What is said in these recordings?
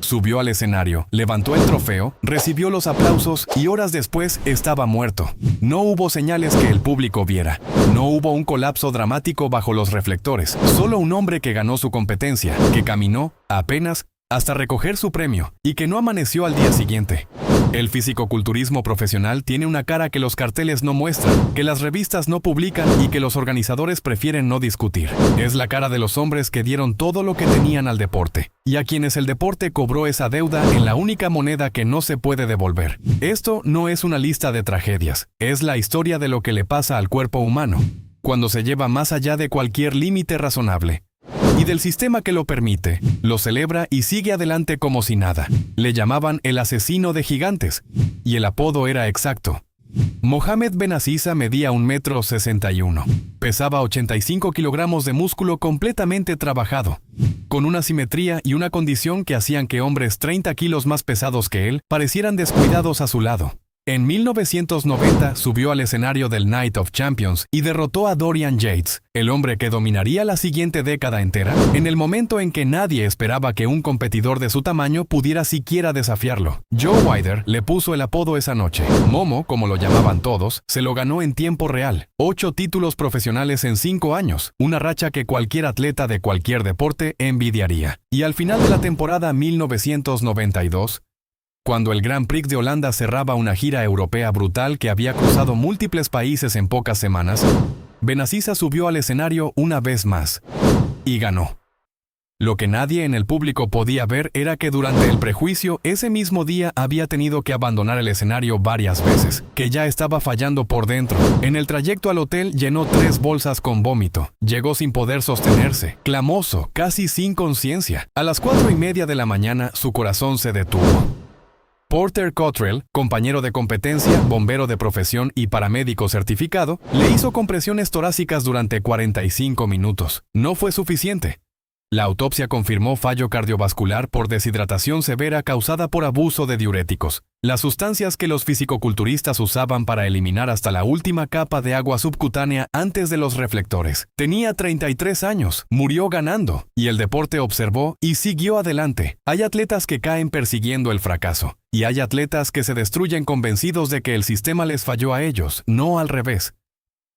Subió al escenario, levantó el trofeo, recibió los aplausos y horas después estaba muerto. No hubo señales que el público viera. No hubo un colapso dramático bajo los reflectores. Solo un hombre que ganó su competencia, que caminó, apenas, hasta recoger su premio, y que no amaneció al día siguiente. El fisicoculturismo profesional tiene una cara que los carteles no muestran, que las revistas no publican y que los organizadores prefieren no discutir. Es la cara de los hombres que dieron todo lo que tenían al deporte, y a quienes el deporte cobró esa deuda en la única moneda que no se puede devolver. Esto no es una lista de tragedias, es la historia de lo que le pasa al cuerpo humano, cuando se lleva más allá de cualquier límite razonable. Y del sistema que lo permite, lo celebra y sigue adelante como si nada. Le llamaban el asesino de gigantes, y el apodo era exacto. Mohamed Benaziza medía 1,61 m. Pesaba 85 kilogramos de músculo completamente trabajado, con una simetría y una condición que hacían que hombres 30 kilos más pesados que él parecieran descuidados a su lado. En 1990 subió al escenario del Night of Champions y derrotó a Dorian Yates, el hombre que dominaría la siguiente década entera, en el momento en que nadie esperaba que un competidor de su tamaño pudiera siquiera desafiarlo. Joe Wilder le puso el apodo esa noche. Momo, como lo llamaban todos, se lo ganó en tiempo real. 8 títulos profesionales en 5 años, una racha que cualquier atleta de cualquier deporte envidiaría. Y al final de la temporada 1992, cuando el Grand Prix de Holanda cerraba una gira europea brutal que había cruzado múltiples países en pocas semanas, Benaziza subió al escenario una vez más y ganó. Lo que nadie en el público podía ver era que durante el prejuicio ese mismo día había tenido que abandonar el escenario varias veces, que ya estaba fallando por dentro. En el trayecto al hotel llenó 3 bolsas con vómito. Llegó sin poder sostenerse, clamoso, casi sin conciencia. A las 4:30 de la mañana su corazón se detuvo. Porter Cottrell, compañero de competencia, bombero de profesión y paramédico certificado, le hizo compresiones torácicas durante 45 minutos. No fue suficiente. La autopsia confirmó fallo cardiovascular por deshidratación severa causada por abuso de diuréticos, las sustancias que los fisicoculturistas usaban para eliminar hasta la última capa de agua subcutánea antes de los reflectores. Tenía 33 años, murió ganando, y el deporte observó y siguió adelante. Hay atletas que caen persiguiendo el fracaso, y hay atletas que se destruyen convencidos de que el sistema les falló a ellos, no al revés.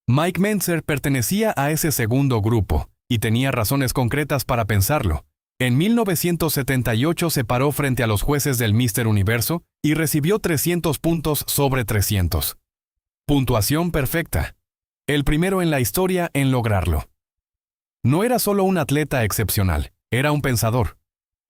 Mike Mentzer pertenecía a ese segundo grupo, y tenía razones concretas para pensarlo. En 1978 se paró frente a los jueces del Mister Universo y recibió 300 puntos sobre 300. Puntuación perfecta. El primero en la historia en lograrlo. No era solo un atleta excepcional, era un pensador.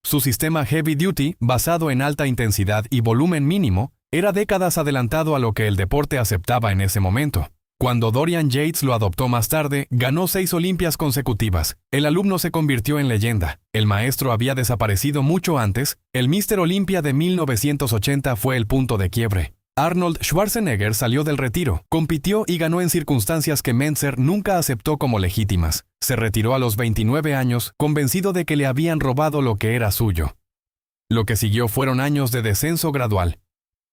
Su sistema Heavy Duty, basado en alta intensidad y volumen mínimo, era décadas adelantado a lo que el deporte aceptaba en ese momento. Cuando Dorian Yates lo adoptó más tarde, ganó 6 Olimpias consecutivas. El alumno se convirtió en leyenda. El maestro había desaparecido mucho antes. El Mister Olympia de 1980 fue el punto de quiebre. Arnold Schwarzenegger salió del retiro, compitió y ganó en circunstancias que Mentzer nunca aceptó como legítimas. Se retiró a los 29 años, convencido de que le habían robado lo que era suyo. Lo que siguió fueron años de descenso gradual.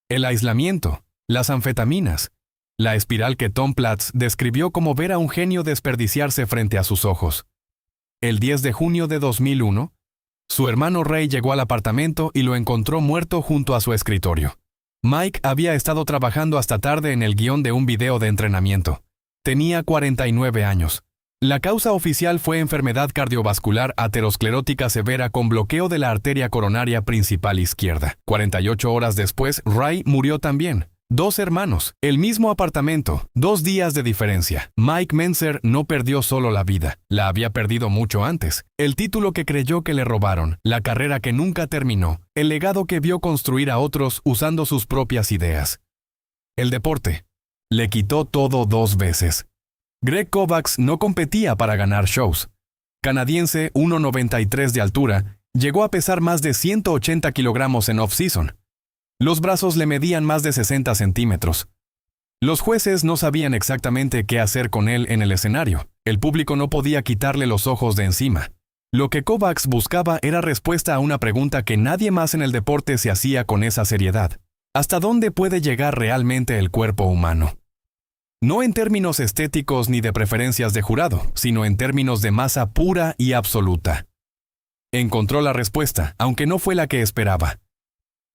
El aislamiento, las anfetaminas, la espiral que Tom Platz describió como ver a un genio desperdiciarse frente a sus ojos. El 10 de junio de 2001, su hermano Ray llegó al apartamento y lo encontró muerto junto a su escritorio. Mike había estado trabajando hasta tarde en el guión de un video de entrenamiento. Tenía 49 años. La causa oficial fue enfermedad cardiovascular aterosclerótica severa con bloqueo de la arteria coronaria principal izquierda. 48 horas después, Ray murió también. 2 hermanos, el mismo apartamento, 2 días de diferencia. Mike Mentzer no perdió solo la vida, la había perdido mucho antes. El título que creyó que le robaron, la carrera que nunca terminó, el legado que vio construir a otros usando sus propias ideas. El deporte le quitó todo 2 veces. Greg Kovacs no competía para ganar shows. Canadiense, 1,93 de altura, llegó a pesar más de 180 kilogramos en off-season. Los brazos le medían más de 60 centímetros. Los jueces no sabían exactamente qué hacer con él en el escenario. El público no podía quitarle los ojos de encima. Lo que Kovacs buscaba era respuesta a una pregunta que nadie más en el deporte se hacía con esa seriedad. ¿Hasta dónde puede llegar realmente el cuerpo humano? No en términos estéticos ni de preferencias de jurado, sino en términos de masa pura y absoluta. Encontró la respuesta, aunque no fue la que esperaba.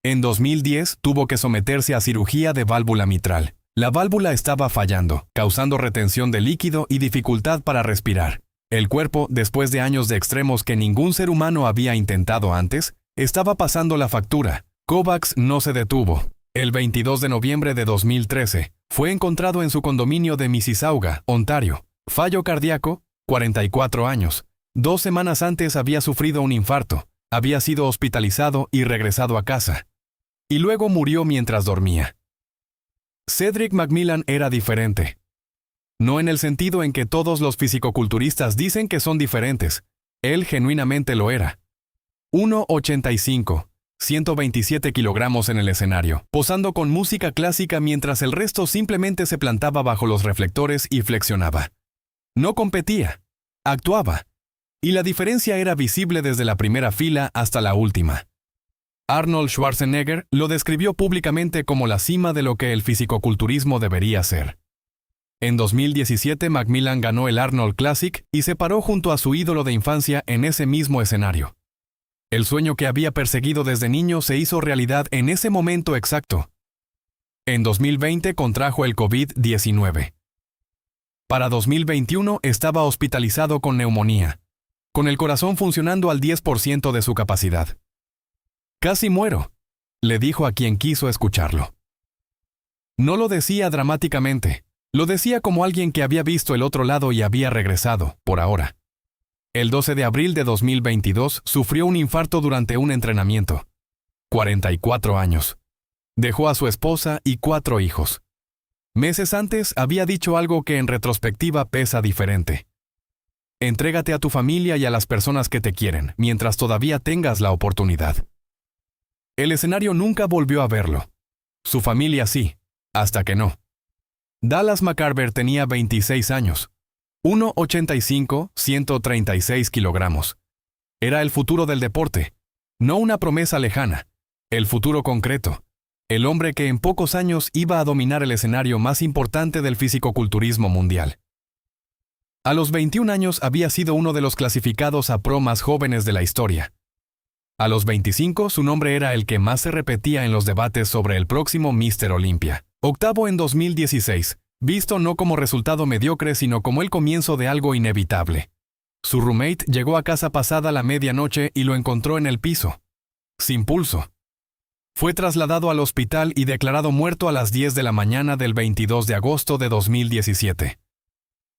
En 2010 tuvo que someterse a cirugía de válvula mitral. La válvula estaba fallando, causando retención de líquido y dificultad para respirar. El cuerpo, después de años de extremos que ningún ser humano había intentado antes, estaba pasando la factura. Kovacs no se detuvo. El 22 de noviembre de 2013, fue encontrado en su condominio de Mississauga, Ontario. Fallo cardíaco, 44 años. 2 semanas antes había sufrido un infarto, había sido hospitalizado y regresado a casa. Y luego murió mientras dormía. Cedric McMillan era diferente. No en el sentido en que todos los fisicoculturistas dicen que son diferentes. Él genuinamente lo era. 1,85, 127 kilogramos en el escenario, posando con música clásica mientras el resto simplemente se plantaba bajo los reflectores y flexionaba. No competía, actuaba. Y la diferencia era visible desde la primera fila hasta la última. Arnold Schwarzenegger lo describió públicamente como la cima de lo que el fisicoculturismo debería ser. En 2017 McMillan ganó el Arnold Classic y se paró junto a su ídolo de infancia en ese mismo escenario. El sueño que había perseguido desde niño se hizo realidad en ese momento exacto. En 2020 contrajo el COVID-19. Para 2021 estaba hospitalizado con neumonía, con el corazón funcionando al 10% de su capacidad. «Casi muero», le dijo a quien quiso escucharlo. No lo decía dramáticamente, lo decía como alguien que había visto el otro lado y había regresado, por ahora. El 12 de abril de 2022 sufrió un infarto durante un entrenamiento. 44 años. Dejó a su esposa y 4 hijos. Meses antes había dicho algo que en retrospectiva pesa diferente. Entrégate a tu familia y a las personas que te quieren, mientras todavía tengas la oportunidad. El escenario nunca volvió a verlo. Su familia sí, hasta que no. Dallas McCarver tenía 26 años. 1,85, 136 kilogramos. Era el futuro del deporte, no una promesa lejana, el futuro concreto, el hombre que en pocos años iba a dominar el escenario más importante del fisicoculturismo mundial. A los 21 años había sido uno de los clasificados a pro más jóvenes de la historia. A los 25 su nombre era el que más se repetía en los debates sobre el próximo Mr. Olympia. Octavo en 2016. Visto no como resultado mediocre sino como el comienzo de algo inevitable. Su roommate llegó a casa pasada la medianoche y lo encontró en el piso, sin pulso. Fue trasladado al hospital y declarado muerto a las 10 de la mañana del 22 de agosto de 2017.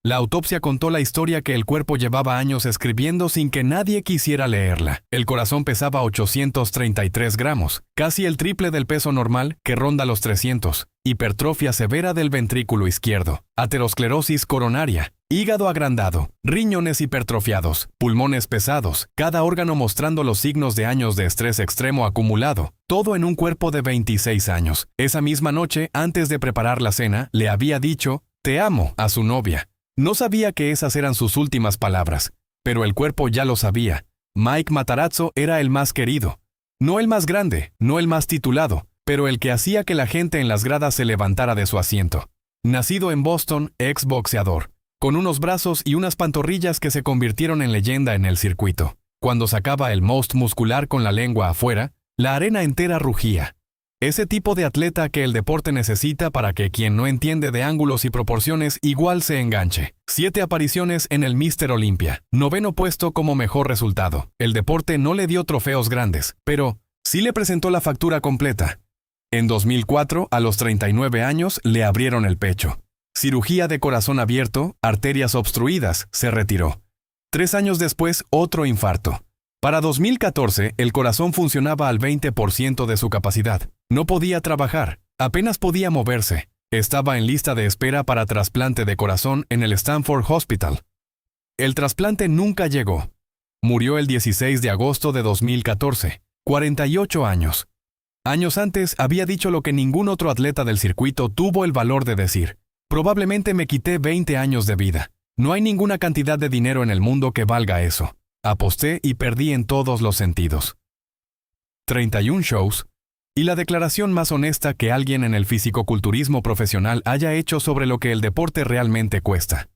La autopsia contó la historia que el cuerpo llevaba años escribiendo sin que nadie quisiera leerla. El corazón pesaba 833 gramos, casi el triple del peso normal, que ronda los 300. Hipertrofia severa del ventrículo izquierdo, aterosclerosis coronaria, hígado agrandado, riñones hipertrofiados, pulmones pesados, cada órgano mostrando los signos de años de estrés extremo acumulado, todo en un cuerpo de 26 años. Esa misma noche, antes de preparar la cena, le había dicho, «Te amo» a su novia. No sabía que esas eran sus últimas palabras, pero el cuerpo ya lo sabía. Mike Matarazzo era el más querido. No el más grande, no el más titulado, pero el que hacía que la gente en las gradas se levantara de su asiento. Nacido en Boston, ex boxeador, con unos brazos y unas pantorrillas que se convirtieron en leyenda en el circuito. Cuando sacaba el most muscular con la lengua afuera, la arena entera rugía. Ese tipo de atleta que el deporte necesita para que quien no entiende de ángulos y proporciones igual se enganche. 7 apariciones en el Mr. Olympia, 9º puesto como mejor resultado. El deporte no le dio trofeos grandes, pero sí le presentó la factura completa. En 2004, a los 39 años, le abrieron el pecho. Cirugía de corazón abierto, arterias obstruidas, se retiró. 3 años después, otro infarto. Para 2014, el corazón funcionaba al 20% de su capacidad. No podía trabajar, apenas podía moverse. Estaba en lista de espera para trasplante de corazón en el Stanford Hospital. El trasplante nunca llegó. Murió el 16 de agosto de 2014, 48 años. Años antes había dicho lo que ningún otro atleta del circuito tuvo el valor de decir. Probablemente me quité 20 años de vida. No hay ninguna cantidad de dinero en el mundo que valga eso. Aposté y perdí en todos los sentidos. 31 shows, y la declaración más honesta que alguien en el fisicoculturismo profesional haya hecho sobre lo que el deporte realmente cuesta.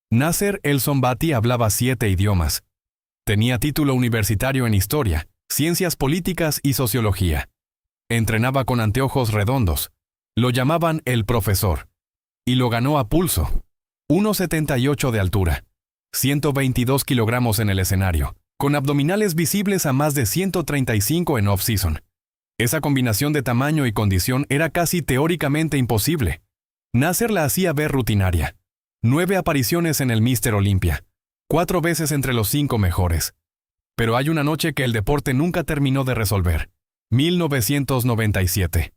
Nasser El Sonbati hablaba 7 idiomas. Tenía título universitario en Historia, Ciencias Políticas y Sociología. Entrenaba con anteojos redondos. Lo llamaban el profesor. Y lo ganó a pulso. 1,78 de altura. 122 kilogramos en el escenario, con abdominales visibles a más de 135 en off-season. Esa combinación de tamaño y condición era casi teóricamente imposible. Nasser la hacía ver rutinaria. 9 apariciones en el Mr. Olympia, 4 veces entre los 5 mejores. Pero hay una noche que el deporte nunca terminó de resolver. 1997.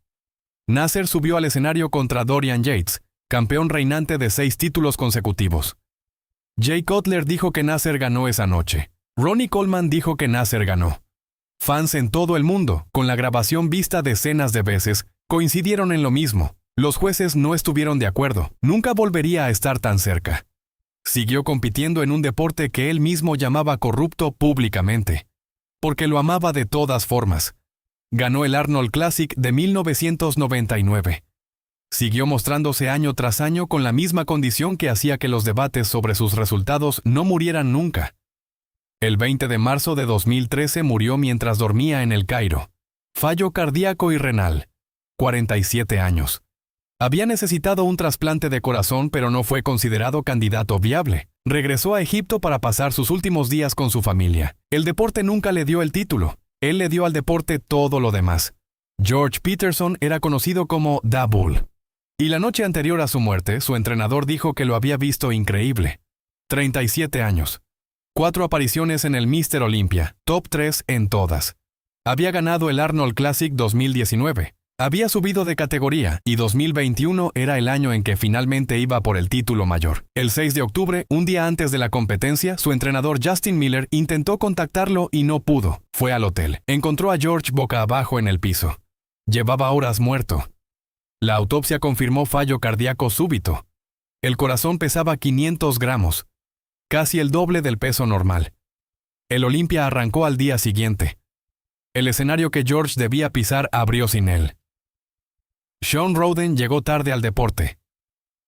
Nasser subió al escenario contra Dorian Yates, campeón reinante de 6 títulos consecutivos. Jay Cutler dijo que Nasser ganó esa noche. Ronnie Coleman dijo que Nasser ganó. Fans en todo el mundo, con la grabación vista decenas de veces, coincidieron en lo mismo. Los jueces no estuvieron de acuerdo. Nunca volvería a estar tan cerca. Siguió compitiendo en un deporte que él mismo llamaba corrupto públicamente. Porque lo amaba de todas formas. Ganó el Arnold Classic de 1999. Siguió mostrándose año tras año con la misma condición que hacía que los debates sobre sus resultados no murieran nunca. El 20 de marzo de 2013 murió mientras dormía en El Cairo. Fallo cardíaco y renal. 47 años. Había necesitado un trasplante de corazón, pero no fue considerado candidato viable. Regresó a Egipto para pasar sus últimos días con su familia. El deporte nunca le dio el título. Él le dio al deporte todo lo demás. George Peterson era conocido como The Bull. Y la noche anterior a su muerte, su entrenador dijo que lo había visto increíble. 37 años. 4 apariciones en el Mr. Olympia, top 3 en todas. Había ganado el Arnold Classic 2019. Había subido de categoría y 2021 era el año en que finalmente iba por el título mayor. El 6 de octubre, un día antes de la competencia, su entrenador Justin Miller intentó contactarlo y no pudo. Fue al hotel. Encontró a George boca abajo en el piso. Llevaba horas muerto. La autopsia confirmó fallo cardíaco súbito. El corazón pesaba 500 gramos, casi el doble del peso normal. El Olympia arrancó al día siguiente. El escenario que George debía pisar abrió sin él. Shawn Rhoden llegó tarde al deporte.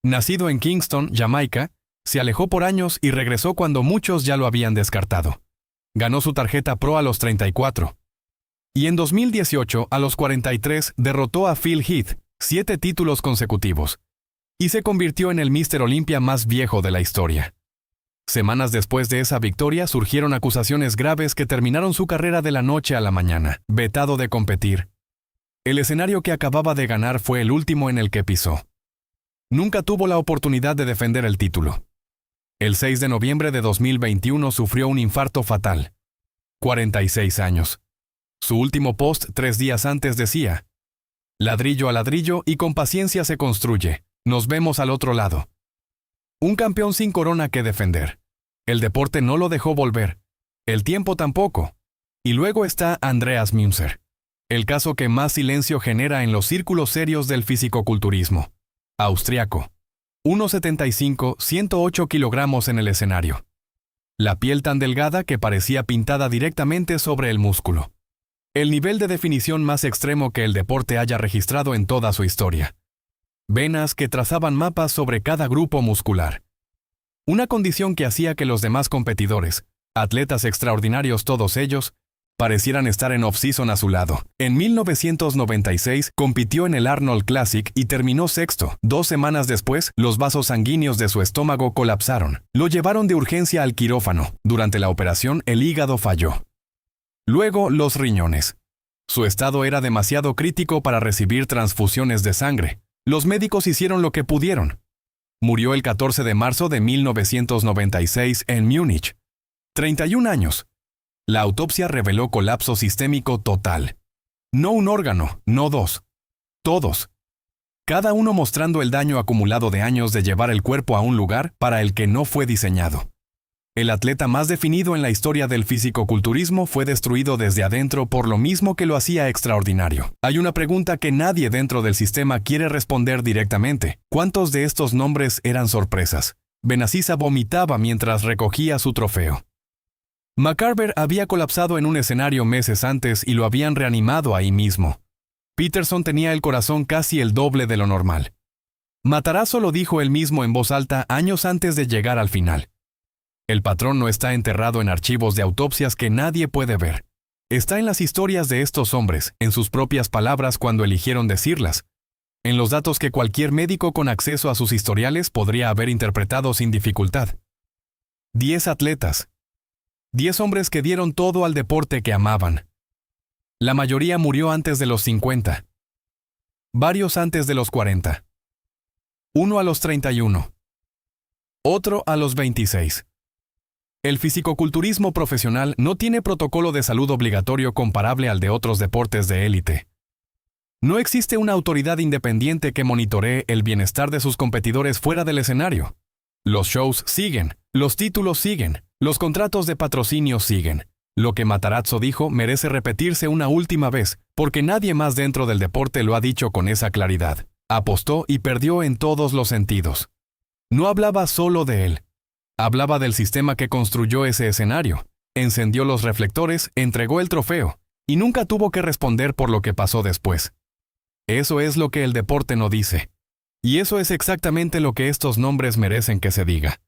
Nacido en Kingston, Jamaica, se alejó por años y regresó cuando muchos ya lo habían descartado. Ganó su tarjeta pro a los 34. Y en 2018, a los 43, derrotó a Phil Heath, 7 títulos consecutivos, y se convirtió en el Mr. Olympia más viejo de la historia. Semanas después de esa victoria surgieron acusaciones graves que terminaron su carrera de la noche a la mañana, vetado de competir. El escenario que acababa de ganar fue el último en el que pisó. Nunca tuvo la oportunidad de defender el título. El 6 de noviembre de 2021 sufrió un infarto fatal. 46 años. Su último post 3 días antes decía: ladrillo a ladrillo y con paciencia se construye. Nos vemos al otro lado. Un campeón sin corona que defender. El deporte no lo dejó volver. El tiempo tampoco. Y luego está Andreas Münzer. El caso que más silencio genera en los círculos serios del fisicoculturismo. Austriaco. 1,75, 108 kilogramos en el escenario. La piel tan delgada que parecía pintada directamente sobre el músculo. El nivel de definición más extremo que el deporte haya registrado en toda su historia. Venas que trazaban mapas sobre cada grupo muscular. Una condición que hacía que los demás competidores, atletas extraordinarios todos ellos, parecieran estar en off-season a su lado. En 1996 compitió en el Arnold Classic y terminó sexto. 2 semanas después, los vasos sanguíneos de su estómago colapsaron. Lo llevaron de urgencia al quirófano. Durante la operación, el hígado falló. Luego, los riñones. Su estado era demasiado crítico para recibir transfusiones de sangre. Los médicos hicieron lo que pudieron. Murió el 14 de marzo de 1996 en Múnich. 31 años. La autopsia reveló colapso sistémico total. No un órgano, no 2. Todos. Cada uno mostrando el daño acumulado de años de llevar el cuerpo a un lugar para el que no fue diseñado. El atleta más definido en la historia del fisicoculturismo fue destruido desde adentro por lo mismo que lo hacía extraordinario. Hay una pregunta que nadie dentro del sistema quiere responder directamente. ¿Cuántos de estos nombres eran sorpresas? Benaziza vomitaba mientras recogía su trofeo. McCarver había colapsado en un escenario meses antes y lo habían reanimado ahí mismo. Peterson tenía el corazón casi el doble de lo normal. Matarazzo lo dijo él mismo en voz alta años antes de llegar al final. El patrón no está enterrado en archivos de autopsias que nadie puede ver. Está en las historias de estos hombres, en sus propias palabras cuando eligieron decirlas, en los datos que cualquier médico con acceso a sus historiales podría haber interpretado sin dificultad. 10 atletas. 10 hombres que dieron todo al deporte que amaban. La mayoría murió antes de los 50. Varios antes de los 40. Uno a los 31. Otro a los 26. El fisicoculturismo profesional no tiene protocolo de salud obligatorio comparable al de otros deportes de élite. No existe una autoridad independiente que monitoree el bienestar de sus competidores fuera del escenario. Los shows siguen, los títulos siguen, los contratos de patrocinio siguen. Lo que Matarazzo dijo merece repetirse una última vez, porque nadie más dentro del deporte lo ha dicho con esa claridad. Apostó y perdió en todos los sentidos. No hablaba solo de él. Hablaba del sistema que construyó ese escenario. Encendió los reflectores, entregó el trofeo, y nunca tuvo que responder por lo que pasó después. Eso es lo que el deporte no dice. Y eso es exactamente lo que estos nombres merecen que se diga.